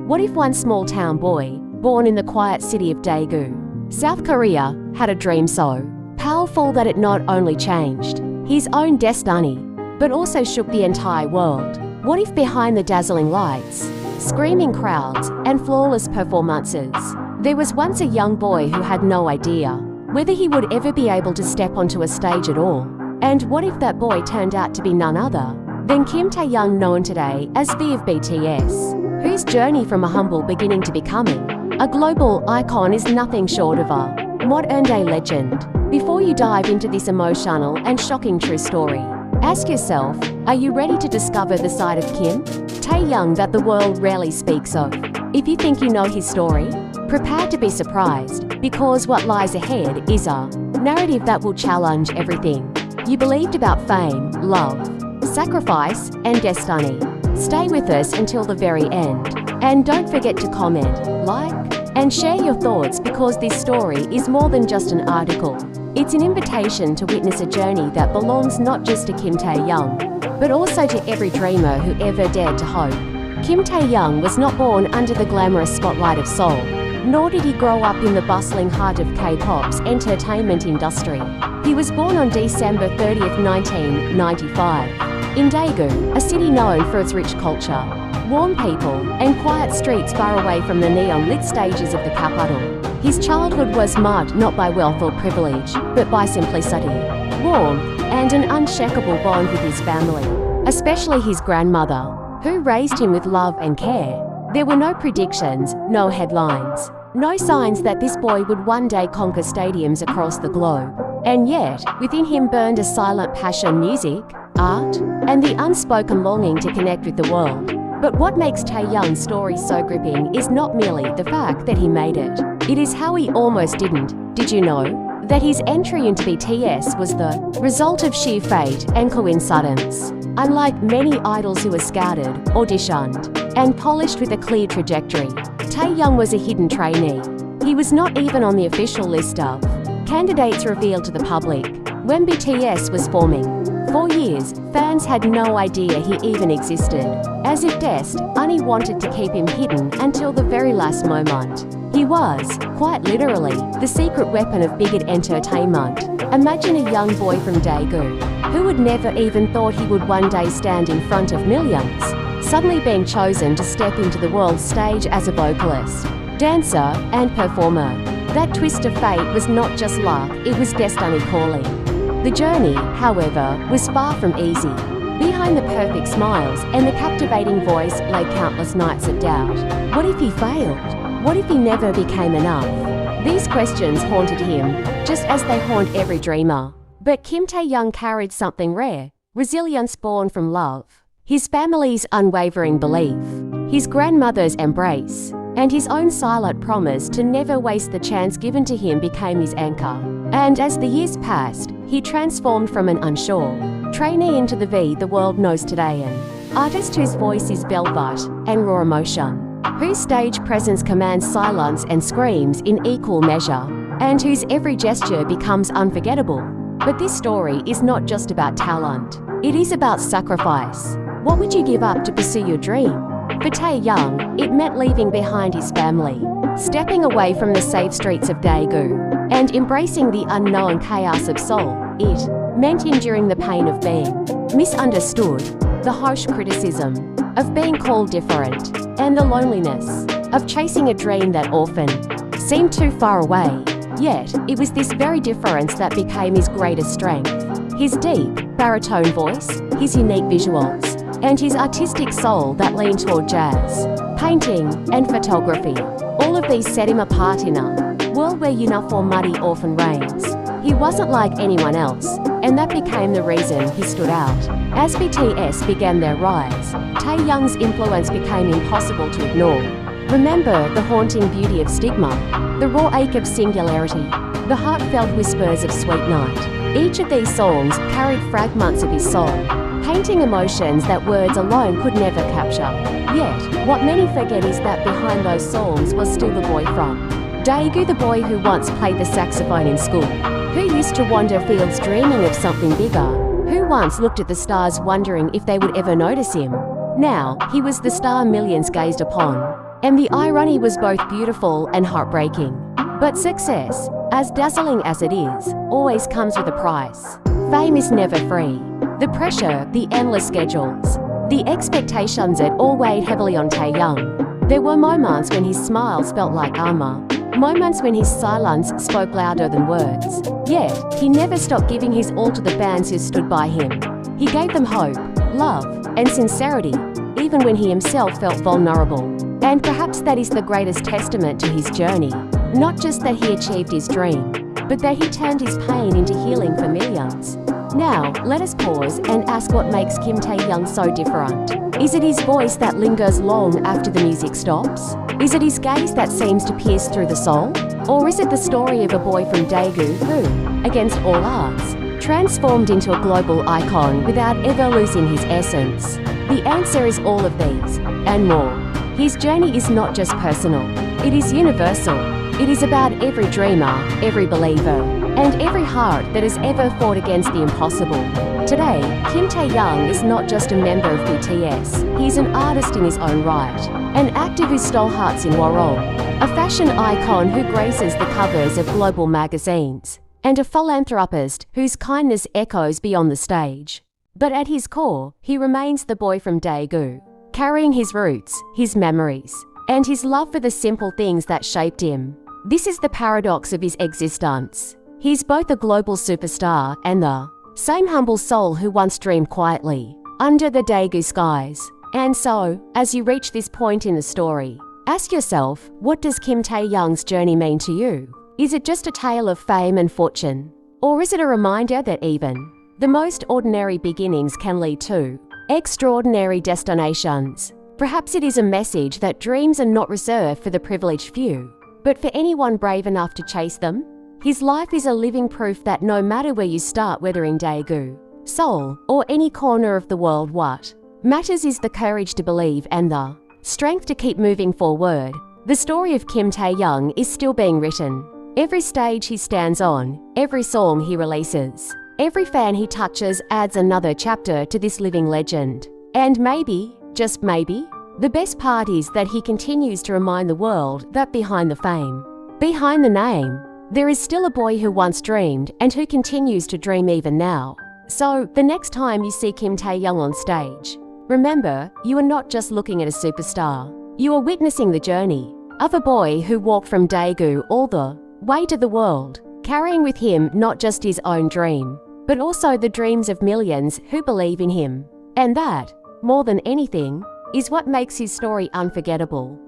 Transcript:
What if one small-town boy, born in the quiet city of Daegu, South Korea, had a dream so powerful that it not only changed his own destiny, but also shook the entire world? What if behind the dazzling lights, screaming crowds, and flawless performances, there was once a young boy who had no idea whether he would ever be able to step onto a stage at all? And what if that boy turned out to be none other than Kimtaehyung, known today as V of BTS, whose journey from a humble beginning to becoming a global icon is nothing short of a modern-day legend? Before you dive into this emotional and shocking true story, ask yourself, are you ready to discover the side of Kimtaehyung that the world rarely speaks of? If you think you know his story, prepare to be surprised, because what lies ahead is a narrative that will challenge everything you believed about fame, love, sacrifice, and destiny. Stay with us until the very end. And don't forget to comment, like, and share your thoughts, because this story is more than just an article. It's an invitation to witness a journey that belongs not just to Kimtaehyung, but also to every dreamer who ever dared to hope. Kimtaehyung was not born under the glamorous spotlight of Seoul, nor did he grow up in the bustling heart of K-pop's entertainment industry. He was born on December 30th, 1995, in Daegu, a city known for its rich culture, warm people, and quiet streets far away from the neon-lit stages of the capital. His childhood was marked not by wealth or privilege, but by simplicity, warmth, and an unshakable bond with his family, especially his grandmother, who raised him with love and care. There were no predictions, no headlines, no signs that this boy would one day conquer stadiums across the globe. And yet, within him burned a silent passion: music, art, and the unspoken longing to connect with the world. But what makes Taehyung's story so gripping is not merely the fact that he made it. It is how he almost didn't. Did you know that his entry into BTS was the result of sheer fate and coincidence? Unlike many idols who were scouted, auditioned, and polished with a clear trajectory, Taehyung was a hidden trainee. He was not even on the official list of candidates revealed to the public when BTS was forming. For years, fans had no idea he even existed, as if destiny wanted to keep him hidden until the very last moment. He was, quite literally, the secret weapon of big entertainment. Imagine a young boy from Daegu, who had never even thought he would one day stand in front of millions, suddenly being chosen to step into the world stage as a vocalist, dancer, and performer. That twist of fate was not just luck, it was destiny calling. The journey, however, was far from easy. Behind the perfect smiles and the captivating voice lay countless nights of doubt. What if he failed? What if he never became enough? These questions haunted him, just as they haunt every dreamer. But Kimtaehyung carried something rare: resilience born from love. His family's unwavering belief, his grandmother's embrace, and his own silent promise to never waste the chance given to him became his anchor. And as the years passed, he transformed from an unsure trainee into the V the world knows today, an artist whose voice is velvet and raw emotion, whose stage presence commands silence and screams in equal measure, and whose every gesture becomes unforgettable. But this story is not just about talent, it is about sacrifice. What would you give up to pursue your dream? For Taehyung, it meant leaving behind his family, stepping away from the safe streets of Daegu, and embracing the unknown chaos of Seoul. It meant enduring the pain of being misunderstood, the harsh criticism of being called different, and the loneliness of chasing a dream that often seemed too far away. Yet, it was this very difference that became his greatest strength. His deep, baritone voice, his unique visuals, and his artistic soul that leaned toward jazz, painting, and photography. All of these set him apart in a world where uniform muddy often reigns. He wasn't like anyone else, and that became the reason he stood out. As BTS began their rise, Taehyung's influence became impossible to ignore. Remember the haunting beauty of Stigma, the raw ache of Singularity, the heartfelt whispers of Sweet Night. Each of these songs carried fragments of his soul, painting emotions that words alone could never capture. Yet, what many forget is that behind those songs was still the boy from Daegu, the boy who once played the saxophone in school, who used to wander fields dreaming of something bigger, who once looked at the stars wondering if they would ever notice him. Now, he was the star millions gazed upon. And the irony was both beautiful and heartbreaking. But success, as dazzling as it is, always comes with a price. Fame is never free. The pressure, the endless schedules, the expectations, it all weighed heavily on Taehyung. There were moments when his smiles felt like armor, moments when his silence spoke louder than words. Yet, he never stopped giving his all to the fans who stood by him. He gave them hope, love, and sincerity, even when he himself felt vulnerable. And perhaps that is the greatest testament to his journey. Not just that he achieved his dream, but that he turned his pain into healing for millions. Now, let us pause and ask what makes Kimtaehyung so different. Is it his voice that lingers long after the music stops? Is it his gaze that seems to pierce through the soul? Or is it the story of a boy from Daegu who, against all odds, transformed into a global icon without ever losing his essence? The answer is all of these, and more. His journey is not just personal, it is universal. It is about every dreamer, every believer, and every heart that has ever fought against the impossible. Today, Kimtaehyung is not just a member of BTS, he's an artist in his own right, an actor who stole hearts in Warhol, a fashion icon who graces the covers of global magazines, and a philanthropist whose kindness echoes beyond the stage. But at his core, he remains the boy from Daegu, carrying his roots, his memories, and his love for the simple things that shaped him. This is the paradox of his existence. He's both a global superstar and the same humble soul who once dreamed quietly, under the Daegu skies. And so, as you reach this point in the story, ask yourself, what does Kimtaehyung's journey mean to you? Is it just a tale of fame and fortune? Or is it a reminder that even the most ordinary beginnings can lead to extraordinary destinations? Perhaps it is a message that dreams are not reserved for the privileged few, but for anyone brave enough to chase them. His life is a living proof that no matter where you start, whether in Daegu, Seoul, or any corner of the world, what matters is the courage to believe and the strength to keep moving forward. The story of Kimtaehyung is still being written. Every stage he stands on, every song he releases, every fan he touches adds another chapter to this living legend. And maybe, just maybe, the best part is that he continues to remind the world that behind the fame, behind the name, there is still a boy who once dreamed and who continues to dream even now. So, the next time you see Kimtaehyung on stage, remember, you are not just looking at a superstar. You are witnessing the journey of a boy who walked from Daegu all the way to the world, carrying with him not just his own dream, but also the dreams of millions who believe in him. And that, more than anything, is what makes his story unforgettable.